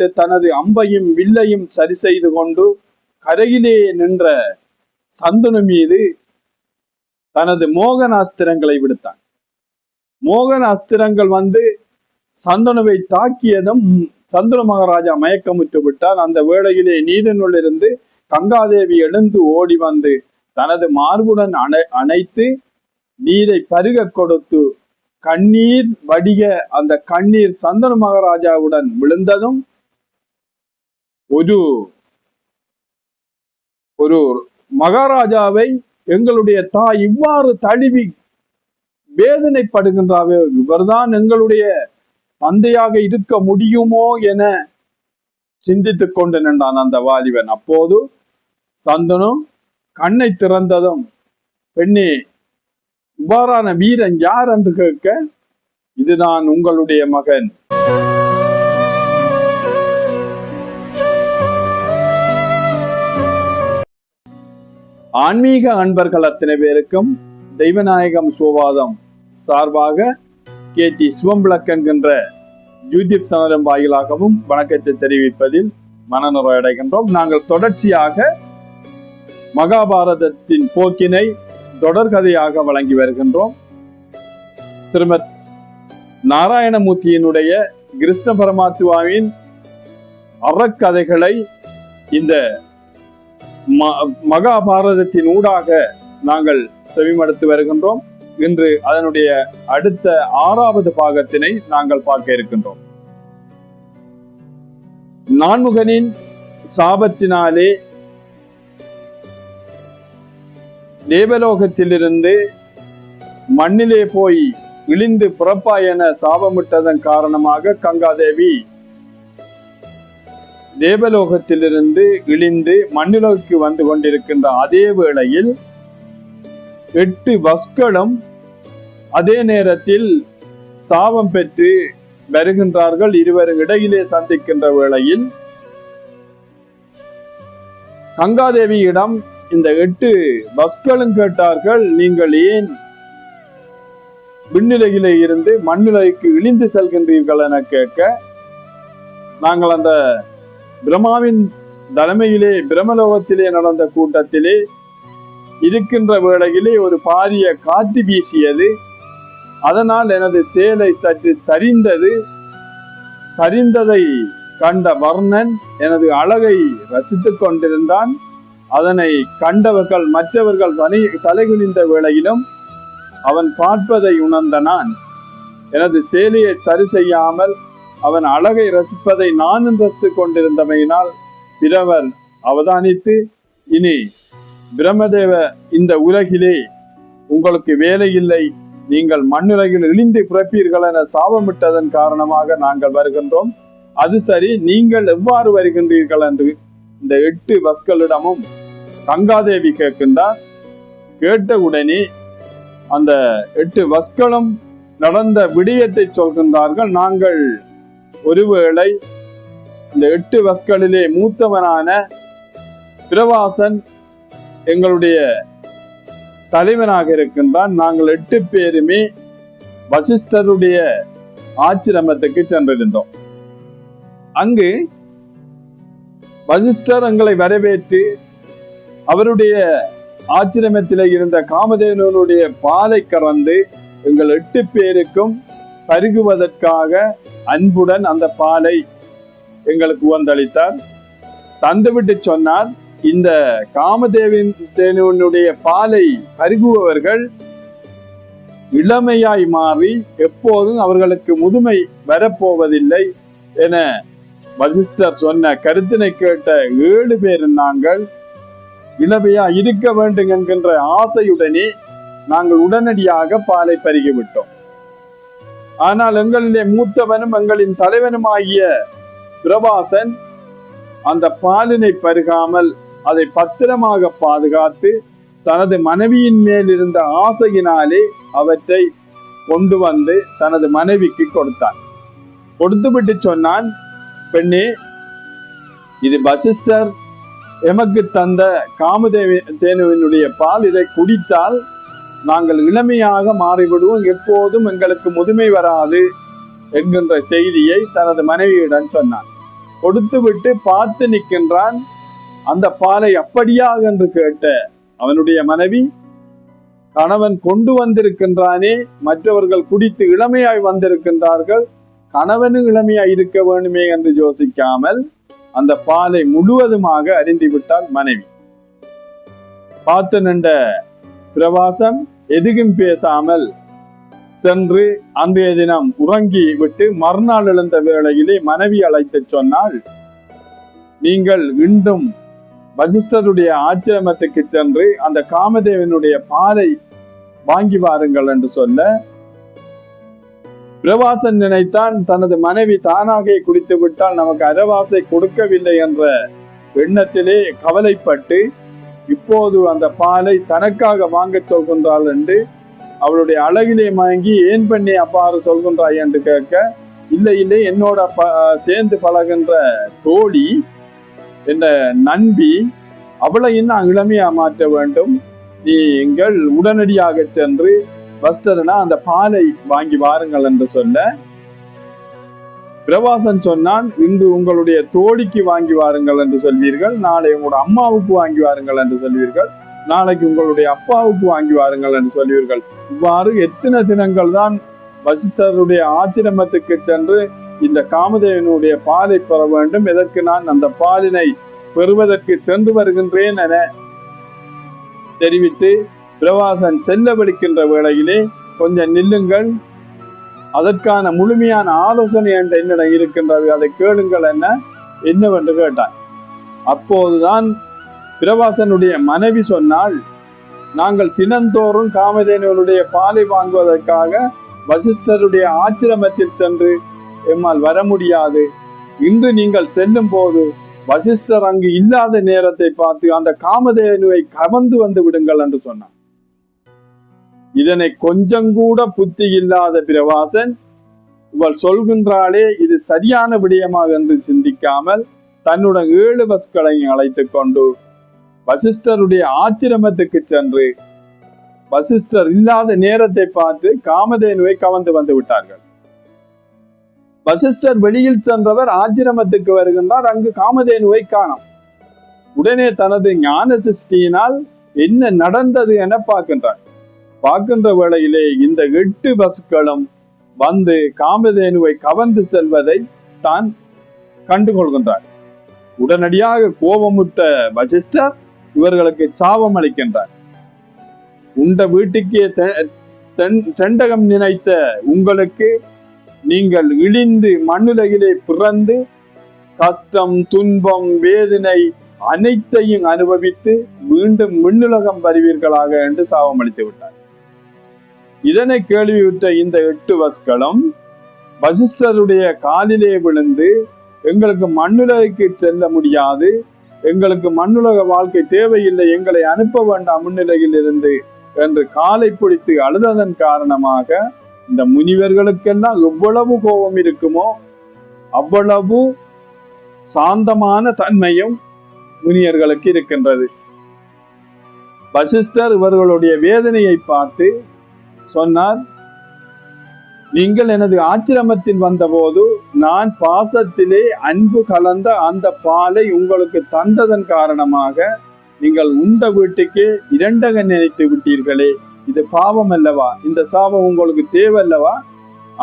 புறப்பட்டு தனது அம்பையும் வில்லையும் சரி செய்து கொண்டு கரையிலே நின்ற சந்தனு மீது தனது மோகன அஸ்திரங்களை விடுத்தான். மோகன அஸ்திரங்கள் சந்தனுவை தாக்கியதும் சந்தனு மகாராஜா மயக்கமுற்று விட்டார். அந்த வேளையிலே நீரினுள்ளிருந்து கங்காதேவி எழுந்து ஓடி வந்து தனது மார்புடன் அணைத்து நீரை பருக கொடுத்து கண்ணீர் வடிக அந்த கண்ணீர் சந்தனு மகாராஜாவுடன் விழுந்ததும் ஒரு மகாராஜாவை எங்களுடைய தாய் இவ்வாறு தழுவி வேதனைப்படுகின்றாவே, இவர்தான் எங்களுடைய தந்தையாக இருக்க முடியுமோ என சிந்தித்துக் கொண்டு நின்றான் அந்த வாலிபன். அப்போது சந்தனு கண்ணை திறந்ததும், பெண்ணே, இவ்வாறான வீரன் யார் என்று கேட்க, இதுதான் உங்களுடைய மகன். ஆன்மீக அன்பர்கள் அத்தனை பேருக்கும் தெய்வநாயகம் சுவாதம் சார்பாக KT சிவம்பிளக் என்கின்ற யூடியூப் சேனலின் வாயிலாகவும் வணக்கத்தை தெரிவிப்பதில் மனநிறை அடைகின்றோம். நாங்கள் தொடர்ச்சியாக மகாபாரதத்தின் போக்கினை தொடர்கதையாக வழங்கி வருகின்றோம். ஸ்ரீமத் நாராயணமூர்த்தியினுடைய கிருஷ்ண பரமாத்மாவின் அறக்கதைகளை இந்த மகாபாரதத்தின் ஊடாக நாங்கள் செவிமடுத்து வருகின்றோம். இன்று அதனுடைய அடுத்த 6வது பாகத்தினை நாங்கள் பார்க்க இருக்கின்றோம். நான்முகனின் சாபத்தினாலே தேவலோகத்திலிருந்து மண்ணிலே போய் இழிந்து புறப்பாய் என சாபமிட்டதன் காரணமாக கங்காதேவி தேவலோகத்திலிருந்து இழிந்து மண்ணிலோக்கு வந்து கொண்டிருக்கின்ற அதே வேளையில் 8 வஸ்களும் அதே நேரத்தில் சாபம் பெற்று வருகின்றார்கள். இருவரும் இடையிலே சந்திக்கின்ற வேளையில் கங்காதேவியிடம் இந்த 8 வஸ்களும் கேட்டார்கள், நீங்கள் ஏன் விண்ணிலையிலே இருந்து மண்ணிலைக்கு இழிந்து செல்கின்றீர்கள் என கேட்க, நாங்கள் அந்த பிரம்மாவின் தலைமையிலே பிரம்மலோகத்திலே நடந்த கூட்டத்திலே இருக்கின்ற வேளையிலே ஒரு பாரிய காற்று வீசியது. அதனால் எனது சேலை சற்று சரிந்ததை கண்ட வர்ணன் எனது அழகை ரசித்துக் கொண்டிருந்தான். அதனை கண்டவர்கள் மற்றவர்கள் தலைகுனிந்த வேளையிலும் அவன் பார்ப்பதை உணர்ந்த நான் எனது சேலையை சரி செய்யாமல் அவன் அழகை ரசிப்பதை நானும் ரசித்துக் கொண்டிருந்தமையினால் பிறவர் அவதானித்து, இனி பிரம்மதேவ இந்த உலகிலே உங்களுக்கு வேலை இல்லை, நீங்கள் மண்ணுலகில் இழிந்து பிறப்பீர்கள் என சாபமிட்டதன் காரணமாக நாங்கள் வருகின்றோம். அது சரி, நீங்கள் எவ்வாறு வருகின்றீர்கள் என்று இந்த 8 வஸ்களிடமும் கங்காதேவி கேட்கின்றார். கேட்டவுடனே அந்த 8 வஸ்களும் நடந்த விடயத்தை சொல்கின்றார்கள். நாங்கள் ஒருவேளை இந்த 8 வஸ்களிலே மூத்தவனான பிரவாசன் எங்களுடைய தலைவனாக இருக்கின்றான். நாங்கள் 8 பேருமே வசிஷ்டருடைய ஆச்சிரமத்துக்கு சென்றிருந்தோம். அங்கு வசிஷ்டர் எங்களை வரவேற்று அவருடைய ஆச்சிரமத்திலே இருந்த காமதேவனுடைய பாலை கறந்து எங்கள் 8 பேருக்கும் பருகுவதற்காக அன்புடன் அந்த பாலை எங்களுக்கு உவந்தளித்தார். தந்துவிட்டு சொன்னார், இந்த காமதேவனுடைய பாலை பருகுபவர்கள் இளமையாய் மாறி எப்போதும் அவர்களுக்கு முதுமை வரப்போவதில்லை என வசிஷ்டர் சொன்ன கருத்தினை கேட்ட 7 பேர் நாங்கள் இளமையா இருக்க வேண்டும் என்கின்ற ஆசையுடனே நாங்கள் உடனடியாக பாலை பருகிவிட்டோம். ஆனால் எங்களிலே மூத்தவனும் எங்களின் தலைவனுமாகிய பிரபாசன் அந்த பாலினை பருகாமல் அதை பத்திரமாக பாதுகாத்து தனது மனைவியின் மேல் இருந்த ஆசையினாலே அவற்றை கொண்டு வந்து தனது மனைவிக்கு கொடுத்தான். கொடுத்துவிட்டு சொன்னான், பெண்ணே, இது வசிஷ்டர் எமக்கு தந்த காமதேவனுடைய பால், இதை குடித்தால் நாங்கள் இளமையாக மாறிவிடுவோம், எப்போதும் எங்களுக்கு முதுமை வராது என்கின்ற செய்தியை தனது மனைவியிடம் சொன்னான். கொடுத்து விட்டு பார்த்து நிற்கின்றான். அந்த பாலை அப்படியா என்று கேட்ட அவனுடைய மனைவி, கணவன் கொண்டு வந்திருக்கின்றானே, மற்றவர்கள் குடித்து இளமையாய் வந்திருக்கின்றார்கள், கணவனும் இளமையாய் இருக்க வேண்டுமே என்று யோசிக்காமல் அந்த பாலை முழுவதுமாக அருந்திவிட்டாள் மனைவி. பார்த்து நின்ற பிரவாசன் எதுவும் பேசாமல் சென்று அன்றைய தினம் உறங்கி விட்டு மறுநாள் எழுந்த வேளையிலே மனைவி அழைத்து சொன்னால், நீங்கள் இன்றும் வசிஷ்டருடைய ஆச்சிரமத்துக்கு சென்று அந்த காமதேவனுடைய பாலை வாங்கி வாருங்கள் என்று சொல்ல, பிரவாசன் நினைத்தான் தனது மனைவி தானாக குடித்து விட்டால் நமக்கு அரவாசை கொடுக்கவில்லை என்ற எண்ணத்திலே கவலைப்பட்டு இப்போது அந்த பாலை தனக்காக வாங்க சொல்கின்றாள் என்று அவளுடைய அழகிலே மயங்கி, ஏன் பண்ணி அப்பாறு சொல்கின்றாய் என்று கேட்க, இல்லை இல்லை, என்னோட சேர்ந்து பழகின்ற தோழி என்ற நண்பி, அவளை இன்னும் இளமையா மாற்ற வேண்டும், நீங்கள் உடனடியாக சென்று வஸ்டரனா அந்த பாலை வாங்கி வாருங்கள் என்று சொல்ல, பிரவாசன் சொன்னான், இன்று உங்களுடைய தோழிக்கு வாங்கி வாருங்கள் என்று சொல்வீர்கள், நாளை உங்களோட அம்மாவுக்கு வாங்கி வாருங்கள் என்று சொல்வீர்கள், நாளைக்கு உங்களுடைய அப்பாவுக்கு வாங்கி வாருங்கள் என்று சொல்வீர்கள். இவ்வாறு எத்தனை தினங்கள் தான் வசிஷ்டருடைய ஆச்சிரமத்துக்கு சென்று இந்த காமதேவனுடைய பாலை பெற வேண்டும், எதற்கு நான் அந்த பாலினை பெறுவதற்கு சென்று வருகின்றேன் என தெரிவித்து பிரவாசன் செல்ல விடுக்கின்ற வேளையிலே, கொஞ்சம் நில்லுங்கள், அதற்கான முழுமையான ஆலோசனை என்னிடம் இருக்கின்றது, அதை கேளுங்கள் என்னவென்று கேட்டான். அப்போதுதான் பிரவாசனுடைய மனைவி சொன்னால், நாங்கள் தினந்தோறும் காமதேவனுடைய பாலை வாங்குவதற்காக வசிஷ்டருடைய ஆச்சிரமத்தில் சென்று எம்மால் வர முடியாது, இன்று நீங்கள் செல்லும் போது வசிஷ்டர் அங்கு இல்லாத நேரத்தை பார்த்து அந்த காமதேனுவை கவர்ந்து வந்து விடுங்கள் என்று சொன்னார். இதனை கொஞ்சம் கூட புத்தி இல்லாத பிரவாசன், இவள் சொல்கின்றாளே இது சரியான விடயமாக என்று சிந்திக்காமல் தன்னுடன் 7 வஸ்களையும் அழைத்துக் கொண்டு வசிஷ்டருடைய ஆச்சிரமத்துக்கு சென்று வசிஷ்டர் இல்லாத நேரத்தை பார்த்து காமதேனுவை கவர்ந்து வந்து விட்டார்கள். வசிஷ்டர் வெளியில் சென்றவர் ஆச்சிரமத்துக்கு வருகின்றார். அங்கு காமதேனுவை காணோம். உடனே தனது ஞான சிருஷ்டியினால் என்ன நடந்தது என பார்க்கின்றார். பார்க்கின்ற வேளையிலே இந்த 8 வசுக்களும் வந்து காமதேனுவை கவர்ந்து செல்வதை தான் கண்டுகொள்கின்றார். உடனடியாக கோபமுற்ற வசிஷ்டர் இவர்களுக்கு சாபம் அளிக்கின்றார். உண்ட வீட்டுக்கே தெண்டகம் நினைத்த உங்களுக்கு நீங்கள் இழிந்து மண்ணுலகிலே பிறந்து கஷ்டம், துன்பம், வேதனை அனைத்தையும் அனுபவித்து மீண்டும் விண்ணுலகம் வருவீர்களாக என்று சாபம் அளித்து விட்டார். இதனை கேள்வியுற்ற இந்த 8 வஸ்களும் வசிஷ்டருடைய காலிலே விழுந்து, எங்களுக்கு மண்ணுலகுக்கு செல்ல முடியாது, எங்களுக்கு மண்ணுலக வாழ்க்கை தேவையில்லை, எங்களை அனுப்ப வேண்டாம் முன்னிலையில் இருந்து என்று காலை பிடித்து அழுததன் காரணமாக இந்த முனிவர்களுக்கெல்லாம் எவ்வளவு கோபம் இருக்குமோ அவ்வளவு சாந்தமான தன்மையும் முனிவர்களுக்கு இருக்கின்றது. வசிஷ்டர் இவர்களுடைய வேதனையை பார்த்து சொன்னார், நீங்கள் எனது ஆச்சிரமத்தில் வந்தபோது நான் பாசத்திலே அன்பு கலந்த அந்த பாலை உங்களுக்கு தந்ததன் காரணமாக நீங்கள் உண்ட வீட்டுக்கு 2 நினைத்து விட்டீர்களே, இது பாவம் அல்லவா? இந்த சாபம் உங்களுக்கு தேவையல்லவா?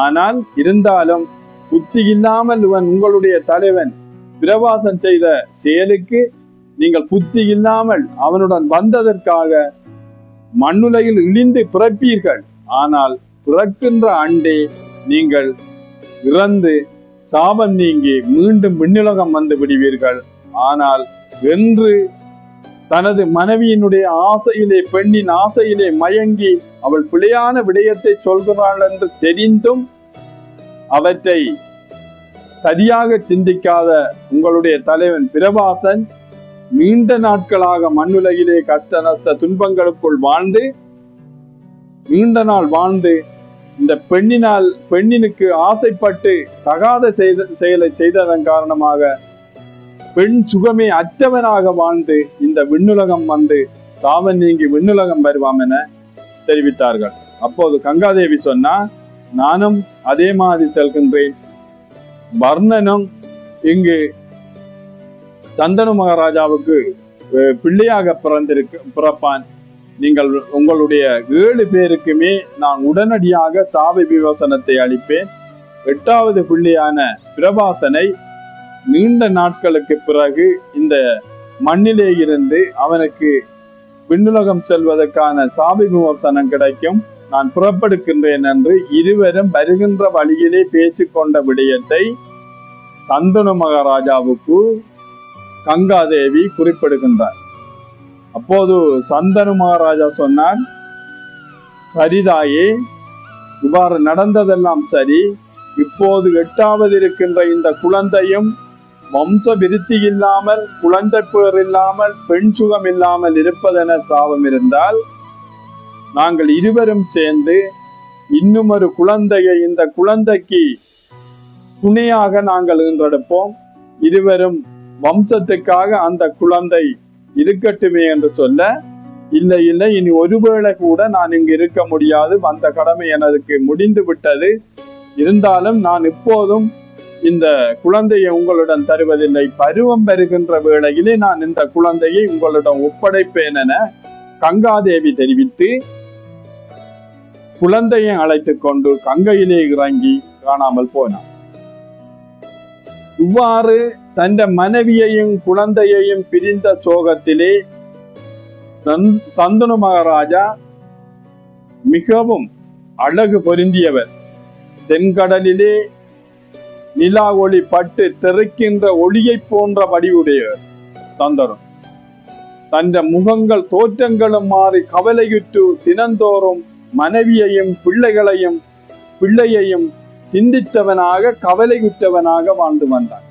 ஆனால் இருந்தாலும் புத்தி இல்லாமல் இவன் உங்களுடைய தலைவன் பிரவாசன் செய்த செயலுக்கு நீங்கள் புத்தி இல்லாமல் அவனுடன் வந்ததற்காக மண்ணுலகில் இழிந்து பிறப்பீர்கள். ஆனால் பிறக்கின்ற ஆண்டே நீங்கள் இறந்து சாபம் நீங்கி மீண்டும் விண்ணுலகம் வந்து விடுவீர்கள். ஆனால் என்று தனது மனைவியினுடைய ஆசையிலே, பெண்ணின் ஆசையிலே மயங்கி அவள் பிழையான விடயத்தை சொல்கிறாள் என்று தெரிந்தும் அவற்றை சரியாக சிந்திக்காத உங்களுடைய தலைவன் பிரவாசன் நீண்ட நாட்களாக மண்ணுலகிலே கஷ்ட நஷ்ட துன்பங்களுக்குள் வாழ்ந்து நீண்ட நாள் வாழ்ந்து இந்த பெண்ணினுக்கு ஆசைப்பட்டு தகாத செயலை செய்ததன் காரணமாக பெண் சுகமே அற்றவனாக வாழ்ந்து இந்த விண்ணுலகம் வந்து சாபம் நீங்கி விண்ணுலகம் வருவாம் என தெரிவித்தார்கள். அப்போது கங்காதேவி சொன்னா, நானும் அதே மாதிரி செல்கின்றேன். வர்ணனும் இங்கு சந்தனு மகாராஜாவுக்கு பிள்ளையாக பிறப்பான். நீங்கள் உங்களுடைய 7 பேருக்குமே நான் உடனடியாக சாப விமோசனத்தை அளிப்பேன். 8வது பிள்ளையான பிரபாசனை நீண்ட நாட்களுக்கு பிறகு இந்த மண்ணிலே இருந்து அவனுக்கு விண்ணுலகம் செல்வதற்கான சாப விமோசனம் கிடைக்கும். நான் புறப்படுகின்றேன் என்று இருவரும் வருகின்ற வழியிலே பேசிக்கொண்ட விடயத்தை சந்தனு மகாராஜாவுக்கு கங்காதேவி குறிப்பிடுகின்றார். அப்போது சந்தனு மகாராஜா சொன்னார், சரிதாயே, இவ்வாறு நடந்ததெல்லாம் சரி. இப்போது 8வது இருக்கின்ற இந்த குழந்தையும் வம்ச விருத்தி இல்லாமல், குழந்தை பேர் இல்லாமல், பெண் சுகம் இல்லாமல் இருப்பதென சாபம் இருந்தால், நாங்கள் இருவரும் சேர்ந்து இன்னும் ஒரு குழந்தையை இந்த குழந்தைக்கு துணையாக நாங்கள் ஈன்றெடுப்போம். இருவரும் வம்சத்துக்காக அந்த குழந்தை இருக்கட்டுமே என்று சொல்ல, இல்லை இல்லை, இனி ஒருவேளை கூட நான் இங்கு இருக்க முடியாது, வந்த கடமை எனக்கு முடிந்து விட்டது. இருந்தாலும் நான் இப்போதும் இந்த குழந்தையை உங்களுடன் தருவதில்லை. பருவம் வருகின்ற வேளையிலே நான் இந்த குழந்தையை உங்களிடம் ஒப்படைப்பேன் என கங்காதேவி தெரிவித்து குழந்தையை அழைத்துக் கொண்டு கங்கையிலே இறங்கி காணாமல் போனான். இவ்வாறு தன் மனைவியையும் குழந்தையையும் பிரிந்த சோகத்திலே சந்தனு மகாராஜா மிகவும் அழகு பொருந்தியவர். தென்கடலிலே நிலா ஒளி பட்டு தெறிக்கின்ற ஒளியை போன்ற வடிவுடையவர் சந்தனு. தன் முகங்கள் தோற்றங்களும் மாறி கவலையுற்று தினந்தோறும் மனைவியையும் பிள்ளையையும் சிந்தித்தவனாக கவலையுற்றவனாக வாழ்ந்து வந்தான்.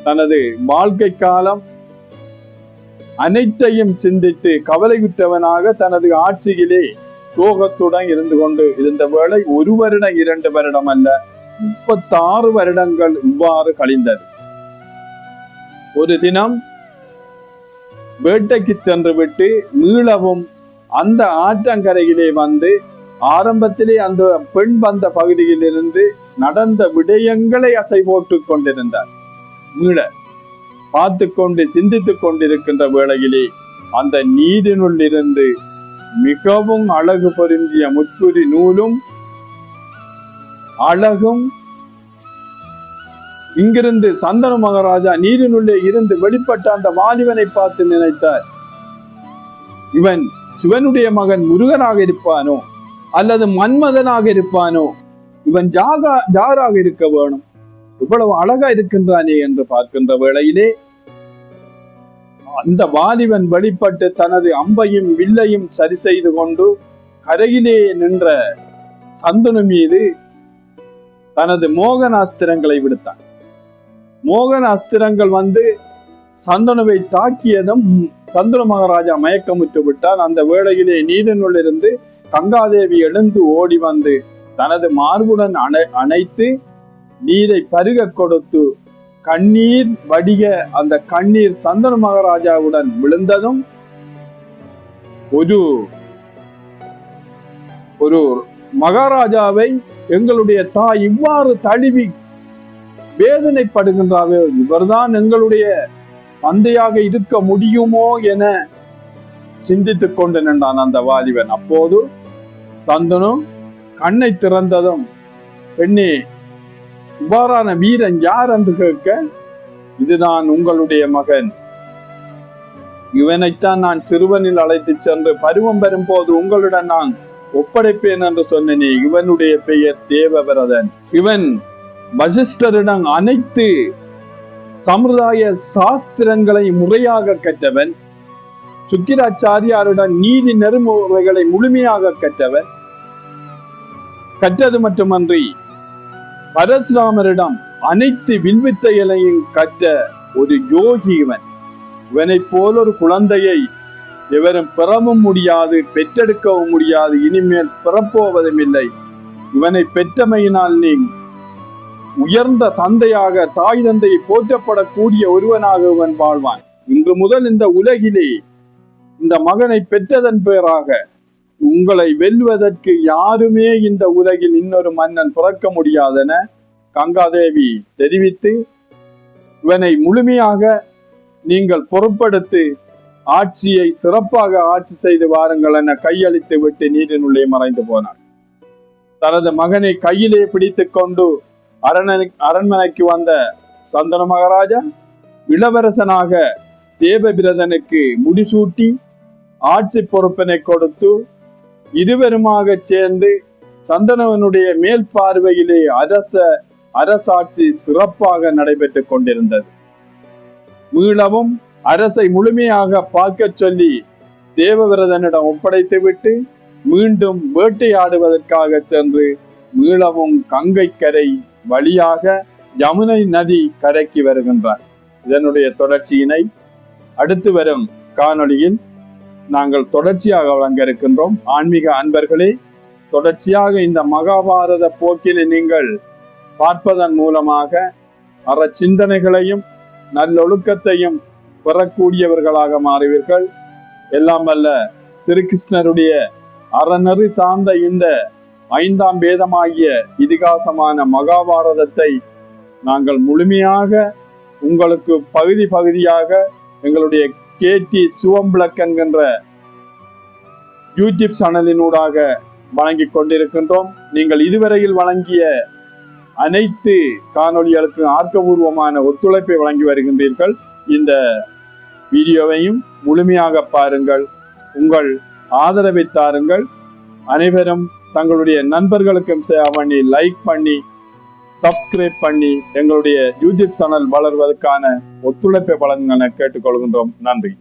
தனது வாழ்க்கை காலம் அனைத்தையும் சிந்தித்து கவலையுற்றவனாக தனது ஆட்சியிலே சோகத்துடன் இருந்து கொண்டு இருந்த வேளை 1 வருடம் 2 வருடம் அல்ல, 36 வருடங்கள் இவ்வாறு கழிந்தது. ஒரு தினம் வேட்டைக்கு சென்று விட்டு மீளவும் அந்த ஆற்றங்கரையிலே வந்து ஆரம்பத்திலே அந்த பெண் வந்த பகுதியில் இருந்து நடந்த விடயங்களை அசை போட்டுக் கொண்டிருந்தார். மீள பார்த்து கொண்டு சிந்தித்துக் கொண்டிருக்கின்ற வேளையிலே அந்த நீரினுள் இருந்து மிகவும் அழகு பொருந்திய முத்துரி நூலும் அழகும் இங்கிருந்து சந்தனு மகாராஜா நீரினுள்ளே இருந்து வெளிப்பட்ட அந்த வாலிபனை பார்த்து நினைத்தார், இவன் சிவனுடைய மகன் முருகனாக இருப்பானோ அல்லது மன்மதனாக இருப்பானோ, இவன் யாராக இருக்க வேணும், இவ்வளவு அழகா இருக்கின்றானே என்று பார்க்கின்ற வேளையிலே அந்த வாலிபன் வெளிப்பட்டு தனது அம்பையும் வில்லையும் சரி செய்து கொண்டு கரையிலே நின்ற சந்தனு மீது தனது மோகன அஸ்திரங்களை விடுத்தான். மோகன அஸ்திரங்கள் வந்து சந்தனுவை தாக்கியதும் சந்தனு மகாராஜா மயக்கமுற்று விட்டார். அந்த வேளையிலே நீரினுள் இருந்து கங்காதேவி எழுந்து ஓடி வந்து தனது மார்புடன் அணைத்து நீரை பருக கொடுத்து கண்ணீர் வடிக அந்த கண்ணீர் சந்தனு மகாராஜாவுடன் விழுந்ததும் ஒரு மகாராஜாவை எங்களுடைய தாய் இவ்வாறு தழுவி வேதனைப்படுகின்றாவே, இவர்தான் எங்களுடைய தந்தையாக இருக்க முடியுமோ என சிந்தித்துக் கொண்டு நின்றான் அந்த வாலிபன். அப்போது சந்தனு கண்ணை திறந்ததும், பெண்ணே, இவ்வாறான வீரன் யார் என்று கேட்க, இதுதான் உங்களுடைய மகன், இவனைத்தான் நான் சிறுவனில் அழைத்து சென்று பருவம் பெறும்போது உங்களுடன் நான் ஒப்படைப்பேன் என்று சொன்னேனே, இவனுடைய பெயர் தேவவிரதன். இவன் வசிஷ்டரிடம் அனைத்து சம்பிரதாய சாஸ்திரங்களை முறையாக கற்றவன், சுக்கிராச்சாரியாருடன் நீதி நெறிமுறைகளை முழுமையாக கற்றவன். கற்றது மட்டுமன்றி பரசுராமரிடம் அனைத்து வில்வித்தைகளையும் கற்ற ஒரு யோகி இவன். இவனை போல் ஒரு குழந்தையை எவரும் பெறவும் முடியாது, பெற்றெடுக்கவும் முடியாது, இனிமேல் பிறப்போவதும் இல்லை. இவனை பெற்றமையினால் நீ உயர்ந்த தந்தையாக, தாய் தந்தையை போற்றப்படக்கூடிய ஒருவனாக இவன் வாழ்வான். இன்று முதல் இந்த உலகிலே இந்த மகனை பெற்றதன் பேராக உங்களை வெல்வதற்கு யாருமே இந்த உலகில் இன்னொரு மன்னன் பிறக்க முடியாதென கங்காதேவி தெரிவித்து இவனை முழுமையாக நீங்கள் பொறுப்படுத்தி ஆட்சியை சிறப்பாக ஆட்சி செய்து வாருங்கள் என கையளித்து விட்டு நீரினுள்ளே மறைந்து போனார். தனது மகனை கையிலே பிடித்துக் கொண்டு அரண்மனைக்கு வந்த சந்தன மகாராஜா இளவரசனாக தேவபிரதனுக்கு முடிசூட்டி ஆட்சி பொறுப்பினை கொடுத்து இருவருமாக சேர்ந்து சந்தனவனுடைய மேல் பார்வையிலே அரசாட்சி சிறப்பாக நடைபெற்றுக் கொண்டிருந்தது. மீளவும் அரசை முழுமையாக பார்க்க சொல்லி தேவவிரதனிடம் ஒப்படைத்து விட்டு மீண்டும் வேட்டையாடுவதற்காக சென்று மீளவும் கங்கை கரை வழியாக யமுனை நதி கரைக்கு வருகின்றார். இதனுடைய தொடர்ச்சியினை அடுத்து வரும் காணொளியில் நாங்கள் தொடர்ச்சியாக வழங்க இருக்கின்றோம். ஆன்மீக அன்பர்களே, தொடர்ச்சியாக இந்த மகாபாரத போக்கினை நீங்கள் பார்ப்பதன் மூலமாக சிந்தனைகளையும் நல்லொழுக்கத்தையும் பெறக்கூடியவர்களாக மாறுவீர்கள். எல்லாம் வல்ல ஸ்ரீகிருஷ்ணருடைய அறநெறி சார்ந்த இந்த 5ஆம் வேதமாகிய இதிகாசமான மகாபாரதத்தை நாங்கள் முழுமையாக உங்களுக்கு பகுதி பகுதியாக எங்களுடைய KT சிவம்பிளக் என்கின்ற யூடியூப் சேனலினூடாக வழங்கி கொண்டிருக்கின்றோம். நீங்கள் இதுவரையில் வழங்கிய அனைத்து காணொளிகளுக்கு ஆக்கபூர்வமான ஒத்துழைப்பை வழங்கி வருகின்றீர்கள். இந்த வீடியோவையும் முழுமையாக பாருங்கள், உங்கள் ஆதரவை தாருங்கள். அனைவரும் தங்களுடைய நண்பர்களுக்கும் ஷேர் பண்ணி, லைக் பண்ணி, சப்ஸ்கிரைப் பண்ணி எங்களுடைய யூடியூப் சேனல் வளர்வதற்கான ஒத்துழைப்பை வழங்க கேட்டுக்கொள்கின்றோம். நன்றி.